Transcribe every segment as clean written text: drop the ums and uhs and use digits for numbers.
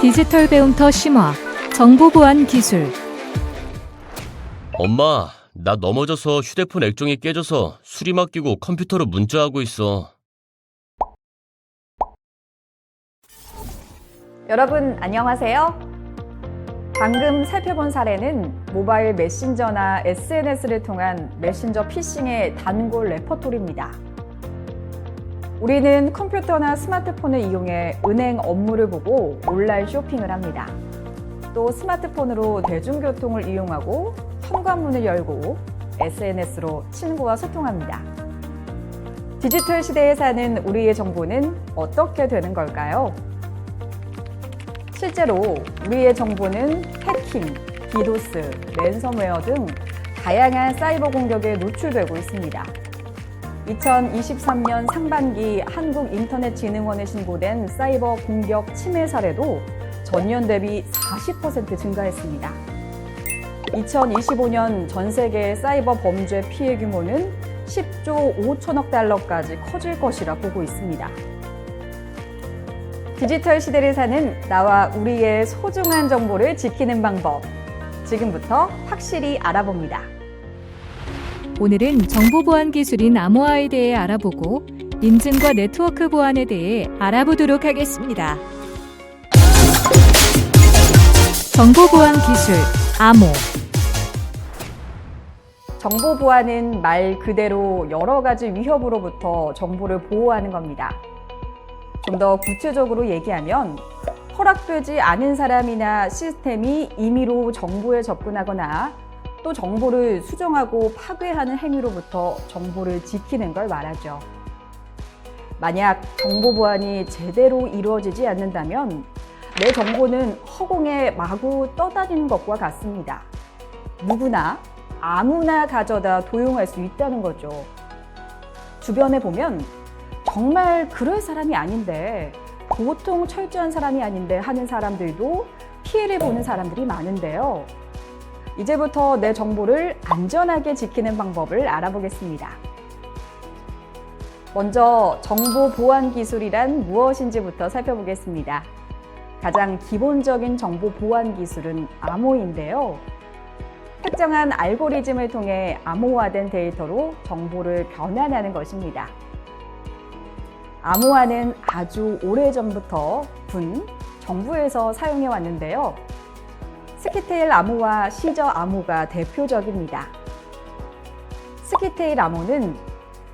디지털 배움터 심화, 정보보안 기술. 엄마, 나 넘어져서 휴대폰 액정이 깨져서 수리막 끼고 컴퓨터로 문자하고 있어. 여러분 안녕하세요. 방금 살펴본 사례는 모바일 메신저나 SNS를 통한 메신저 피싱의 단골 레퍼토리입니다. 우리는 컴퓨터나 스마트폰을 이용해 은행 업무를 보고 온라인 쇼핑을 합니다. 또 스마트폰으로 대중교통을 이용하고 현관문을 열고 SNS로 친구와 소통합니다. 디지털 시대에 사는 우리의 정보는 어떻게 되는 걸까요? 실제로 우리의 정보는 해킹, 디도스, 랜섬웨어 등 다양한 사이버 공격에 노출되고 있습니다. 2023년 상반기 한국인터넷진흥원에 신고된 사이버 공격 침해 사례도 전년 대비 40% 증가했습니다. 2025년 전 세계 사이버 범죄 피해 규모는 10조 5천억 달러까지 커질 것이라 보고 있습니다. 디지털 시대를 사는 나와 우리의 소중한 정보를 지키는 방법, 지금부터 확실히 알아봅니다. 오늘은 정보보안 기술인 암호화에 대해 알아보고 인증과 네트워크 보안에 대해 알아보도록 하겠습니다. 정보보안 기술, 암호. 정보 보안은 말 그대로 여러 가지 위협으로부터 정보를 보호하는 겁니다. 좀 더 구체적으로 얘기하면 허락되지 않은 사람이나 시스템이 임의로 정보에 접근하거나 또 정보를 수정하고 파괴하는 행위로부터 정보를 지키는 걸 말하죠. 만약 정보 보안이 제대로 이루어지지 않는다면 내 정보는 허공에 마구 떠다니는 것과 같습니다. 누구나 아무나 가져다 도용할 수 있다는 거죠. 주변에 보면 정말 그럴 사람이 아닌데, 보통 철저한 사람이 아닌데 하는 사람들도 피해를 보는 사람들이 많은데요. 이제부터 내 정보를 안전하게 지키는 방법을 알아보겠습니다. 먼저 정보 보안 기술이란 무엇인지부터 살펴보겠습니다. 가장 기본적인 정보 보안 기술은 암호인데요. 특정한 알고리즘을 통해 암호화된 데이터로 정보를 변환하는 것입니다. 암호화는 아주 오래전부터 정부에서 사용해 왔는데요. 스키테일 암호와 시저 암호가 대표적입니다. 스키테일 암호는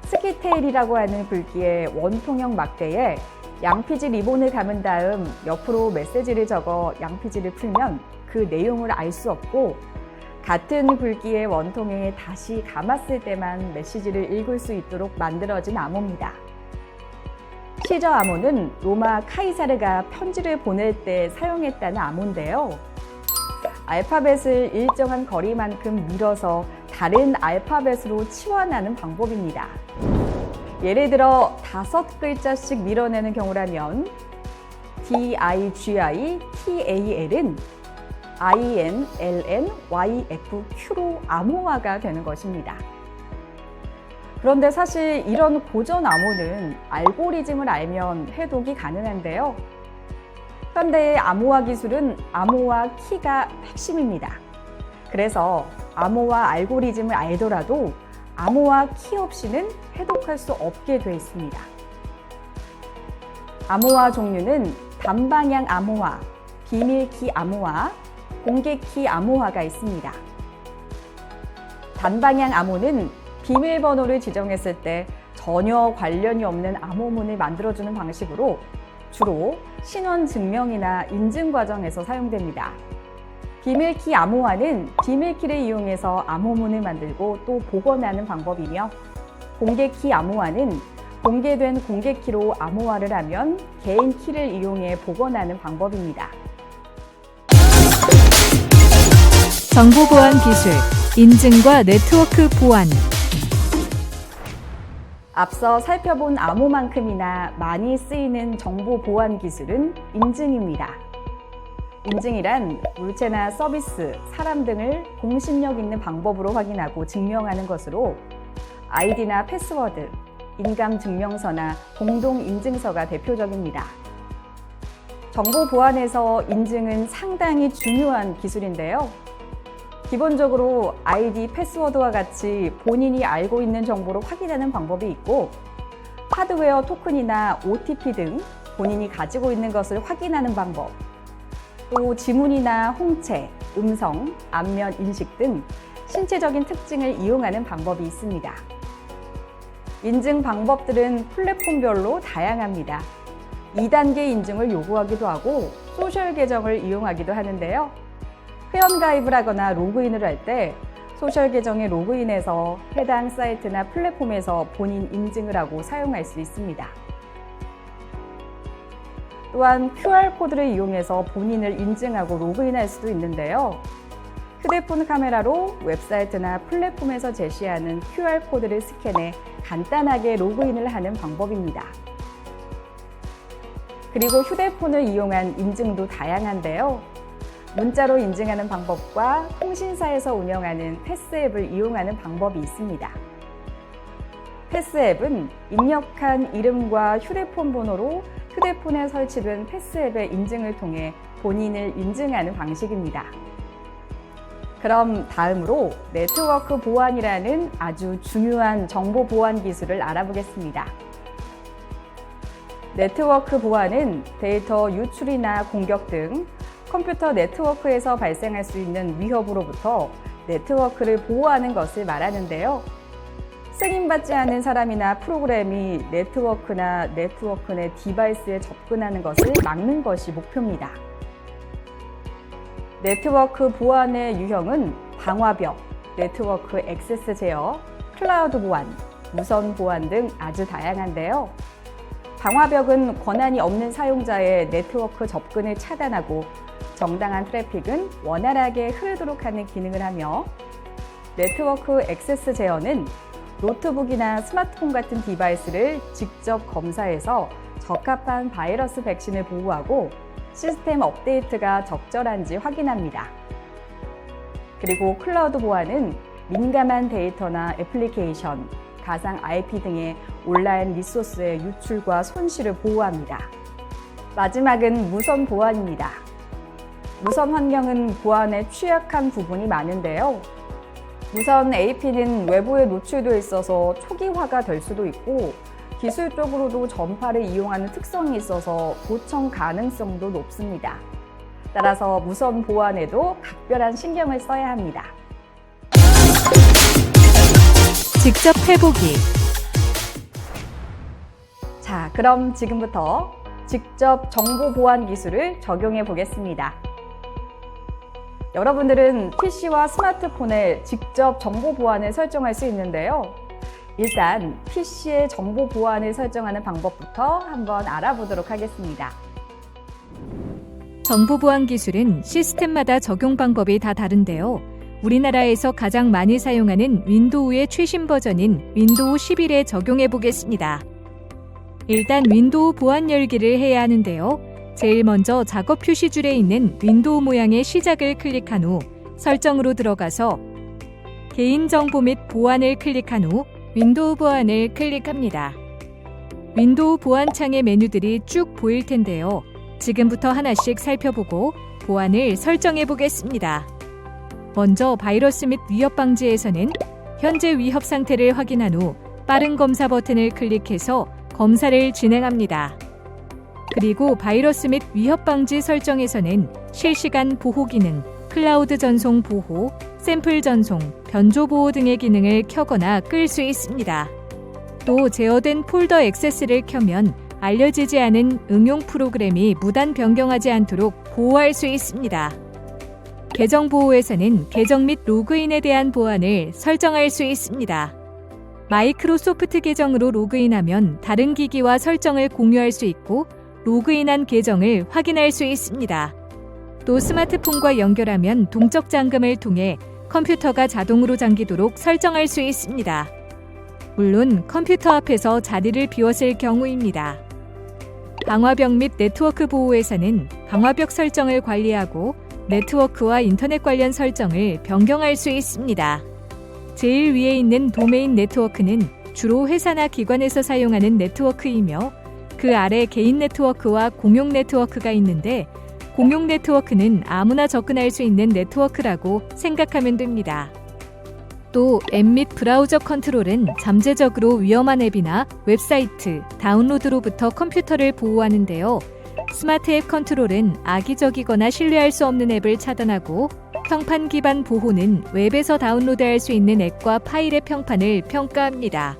스키테일이라고 하는 굵기의 원통형 막대에 양피지 리본을 감은 다음 옆으로 메시지를 적어 양피지를 풀면 그 내용을 알 수 없고, 같은 굵기의 원통에 다시 감았을 때만 메시지를 읽을 수 있도록 만들어진 암호입니다. 시저 암호는 로마 카이사르가 편지를 보낼 때 사용했다는 암호인데요. 알파벳을 일정한 거리만큼 밀어서 다른 알파벳으로 치환하는 방법입니다. 예를 들어 5글자씩 밀어내는 경우라면 DIGI-TAL은 INLNYFQ로 암호화가 되는 것입니다. 그런데 사실 이런 고전 암호는 알고리즘을 알면 해독이 가능한데요. 현대의 암호화 기술은 암호화 키가 핵심입니다. 그래서 암호화 알고리즘을 알더라도 암호화 키 없이는 해독할 수 없게 되어 있습니다. 암호화 종류는 단방향 암호화, 비밀키 암호화, 공개키 암호화가 있습니다. 단방향 암호는 비밀번호를 지정했을 때 전혀 관련이 없는 암호문을 만들어주는 방식으로 주로 신원 증명이나 인증 과정에서 사용됩니다. 비밀키 암호화는 비밀키를 이용해서 암호문을 만들고 또 복원하는 방법이며, 공개키 암호화는 공개된 공개키로 암호화를 하면 개인 키를 이용해 복원하는 방법입니다. 정보보안 기술, 인증과 네트워크 보안. 앞서 살펴본 암호만큼이나 많이 쓰이는 정보 보안 기술은 인증입니다. 인증이란 물체나 서비스, 사람 등을 공신력 있는 방법으로 확인하고 증명하는 것으로 아이디나 패스워드, 인감증명서나 공동인증서가 대표적입니다. 정보 보안에서 인증은 상당히 중요한 기술인데요. 기본적으로 아이디, 패스워드와 같이 본인이 알고 있는 정보를 확인하는 방법이 있고, 하드웨어 토큰이나 OTP 등 본인이 가지고 있는 것을 확인하는 방법, 또 지문이나 홍채, 음성, 안면 인식 등 신체적인 특징을 이용하는 방법이 있습니다. 인증 방법들은 플랫폼별로 다양합니다. 2단계 인증을 요구하기도 하고 소셜 계정을 이용하기도 하는데요. 회원가입을 하거나 로그인을 할 때 소셜 계정에 로그인해서 해당 사이트나 플랫폼에서 본인 인증을 하고 사용할 수 있습니다. 또한 QR코드를 이용해서 본인을 인증하고 로그인할 수도 있는데요. 휴대폰 카메라로 웹사이트나 플랫폼에서 제시하는 QR코드를 스캔해 간단하게 로그인을 하는 방법입니다. 그리고 휴대폰을 이용한 인증도 다양한데요. 문자로 인증하는 방법과 통신사에서 운영하는 패스앱을 이용하는 방법이 있습니다. 패스앱은 입력한 이름과 휴대폰 번호로 휴대폰에 설치된 패스앱의 인증을 통해 본인을 인증하는 방식입니다. 그럼 다음으로 네트워크 보안이라는 아주 중요한 정보 보안 기술을 알아보겠습니다. 네트워크 보안은 데이터 유출이나 공격 등 컴퓨터 네트워크에서 발생할 수 있는 위협으로부터 네트워크를 보호하는 것을 말하는데요. 승인받지 않은 사람이나 프로그램이 네트워크나 네트워크 내 디바이스에 접근하는 것을 막는 것이 목표입니다. 네트워크 보안의 유형은 방화벽, 네트워크 액세스 제어, 클라우드 보안, 무선 보안 등 아주 다양한데요. 방화벽은 권한이 없는 사용자의 네트워크 접근을 차단하고 정당한 트래픽은 원활하게 흐르도록 하는 기능을 하며, 네트워크 액세스 제어는 노트북이나 스마트폰 같은 디바이스를 직접 검사해서 적합한 바이러스 백신을 보호하고 시스템 업데이트가 적절한지 확인합니다. 그리고 클라우드 보안은 민감한 데이터나 애플리케이션, 가상 IP 등의 온라인 리소스의 유출과 손실을 보호합니다. 마지막은 무선 보안입니다. 무선 환경은 보안에 취약한 부분이 많은데요. 무선 AP는 외부에 노출되어 있어서 초기화가 될 수도 있고, 기술적으로도 전파를 이용하는 특성이 있어서 도청 가능성도 높습니다. 따라서 무선 보안에도 각별한 신경을 써야 합니다. 직접 해보기. 자, 그럼 지금부터 직접 정보 보안 기술을 적용해 보겠습니다. 여러분들은 PC와 스마트폰에 직접 정보 보안을 설정할 수 있는데요. 일단 PC의 정보 보안을 설정하는 방법부터 한번 알아보도록 하겠습니다. 정보 보안 기술은 시스템마다 적용 방법이 다 다른데요. 우리나라에서 가장 많이 사용하는 윈도우의 최신 버전인 윈도우 11에 적용해 보겠습니다. 일단 윈도우 보안 열기를 해야 하는데요. 제일 먼저 작업 표시줄에 있는 윈도우 모양의 시작을 클릭한 후 설정으로 들어가서 개인정보 및 보안을 클릭한 후 윈도우 보안을 클릭합니다. 윈도우 보안 창의 메뉴들이 쭉 보일 텐데요. 지금부터 하나씩 살펴보고 보안을 설정해 보겠습니다. 먼저 바이러스 및 위협 방지에서는 현재 위협 상태를 확인한 후 빠른 검사 버튼을 클릭해서 검사를 진행합니다. 그리고 바이러스 및 위협 방지 설정에서는 실시간 보호 기능, 클라우드 전송 보호, 샘플 전송, 변조 보호 등의 기능을 켜거나 끌 수 있습니다. 또 제어된 폴더 액세스를 켜면 알려지지 않은 응용 프로그램이 무단 변경하지 않도록 보호할 수 있습니다. 계정 보호에서는 계정 및 로그인에 대한 보안을 설정할 수 있습니다. 마이크로소프트 계정으로 로그인하면 다른 기기와 설정을 공유할 수 있고 로그인한 계정을 확인할 수 있습니다. 또 스마트폰과 연결하면 동적 잠금을 통해 컴퓨터가 자동으로 잠기도록 설정할 수 있습니다. 물론 컴퓨터 앞에서 자리를 비웠을 경우입니다. 방화벽 및 네트워크 보호에서는 방화벽 설정을 관리하고 네트워크와 인터넷 관련 설정을 변경할 수 있습니다. 제일 위에 있는 도메인 네트워크는 주로 회사나 기관에서 사용하는 네트워크이며 그 아래 개인 네트워크와 공용 네트워크가 있는데 공용 네트워크는 아무나 접근할 수 있는 네트워크라고 생각하면 됩니다. 또 앱 및 브라우저 컨트롤은 잠재적으로 위험한 앱이나 웹사이트, 다운로드로부터 컴퓨터를 보호하는데요. 스마트 앱 컨트롤은 악의적이거나 신뢰할 수 없는 앱을 차단하고 평판 기반 보호는 웹에서 다운로드할 수 있는 앱과 파일의 평판을 평가합니다.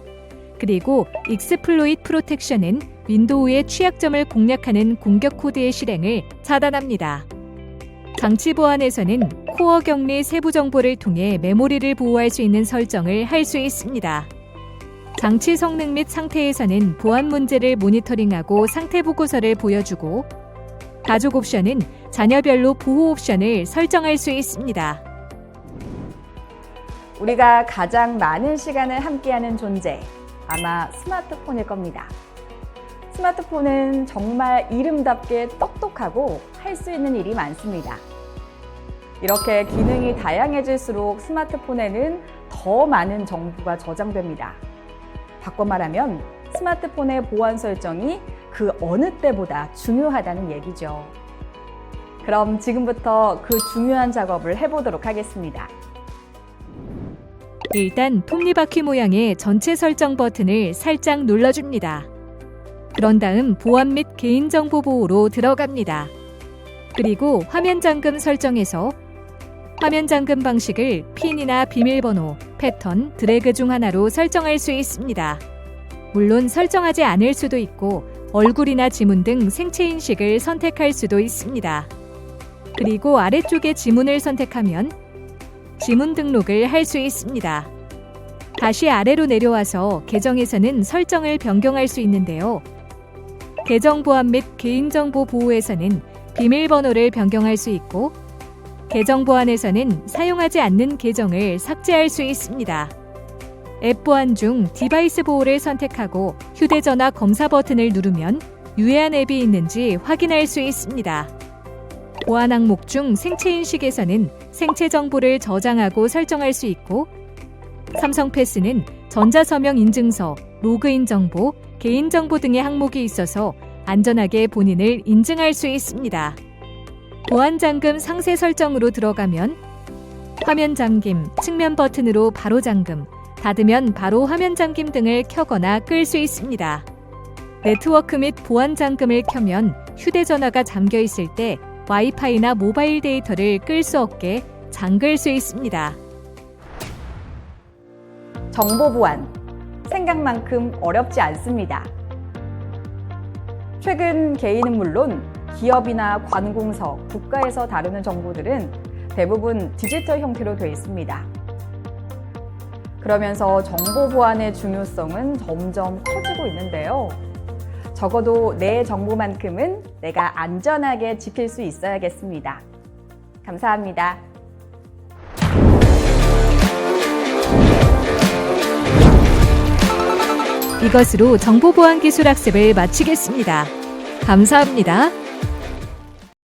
그리고 익스플로이트 프로텍션은 윈도우의 취약점을 공략하는 공격 코드의 실행을 차단합니다. 장치 보안에서는 코어 격리 세부 정보를 통해 메모리를 보호할 수 있는 설정을 할 수 있습니다. 장치 성능 및 상태에서는 보안 문제를 모니터링하고 상태 보고서를 보여주고 가족 옵션은 자녀별로 보호 옵션을 설정할 수 있습니다. 우리가 가장 많은 시간을 함께하는 존재, 아마 스마트폰일 겁니다. 스마트폰은 정말 이름답게 똑똑하고 할 수 있는 일이 많습니다. 이렇게 기능이 다양해질수록 스마트폰에는 더 많은 정보가 저장됩니다. 바꿔 말하면 스마트폰의 보안 설정이 그 어느 때보다 중요하다는 얘기죠. 그럼 지금부터 그 중요한 작업을 해보도록 하겠습니다. 일단 톱니바퀴 모양의 전체 설정 버튼을 살짝 눌러줍니다. 그런 다음 보안 및 개인정보 보호로 들어갑니다. 그리고 화면 잠금 설정에서 화면 잠금 방식을 핀이나 비밀번호, 패턴, 드래그 중 하나로 설정할 수 있습니다. 물론 설정하지 않을 수도 있고 얼굴이나 지문 등 생체 인식을 선택할 수도 있습니다. 그리고 아래쪽에 지문을 선택하면 지문 등록을 할 수 있습니다. 다시 아래로 내려와서 계정에서는 설정을 변경할 수 있는데요. 계정 보안 및 개인정보 보호에서는 비밀번호를 변경할 수 있고 계정 보안에서는 사용하지 않는 계정을 삭제할 수 있습니다. 앱 보안 중 디바이스 보호를 선택하고 휴대전화 검사 버튼을 누르면 유해한 앱이 있는지 확인할 수 있습니다. 보안 항목 중 생체 인식에서는 생체 정보를 저장하고 설정할 수 있고 삼성 패스는 전자서명 인증서, 로그인 정보, 개인정보 등의 항목이 있어서 안전하게 본인을 인증할 수 있습니다. 보안 잠금 상세 설정으로 들어가면 화면 잠김, 측면 버튼으로 바로 잠금, 닫으면 바로 화면 잠김 등을 켜거나 끌 수 있습니다. 네트워크 및 보안 잠금을 켜면 휴대전화가 잠겨 있을 때 와이파이나 모바일 데이터를 끌 수 없게 잠글 수 있습니다. 정보 보안, 생각만큼 어렵지 않습니다. 최근 개인은 물론 기업이나 관공서, 국가에서 다루는 정보들은 대부분 디지털 형태로 되어 있습니다. 그러면서 정보 보안의 중요성은 점점 커지고 있는데요. 적어도 내 정보만큼은 내가 안전하게 지킬 수 있어야겠습니다. 감사합니다. 이것으로 정보보안기술 학습을 마치겠습니다. 감사합니다.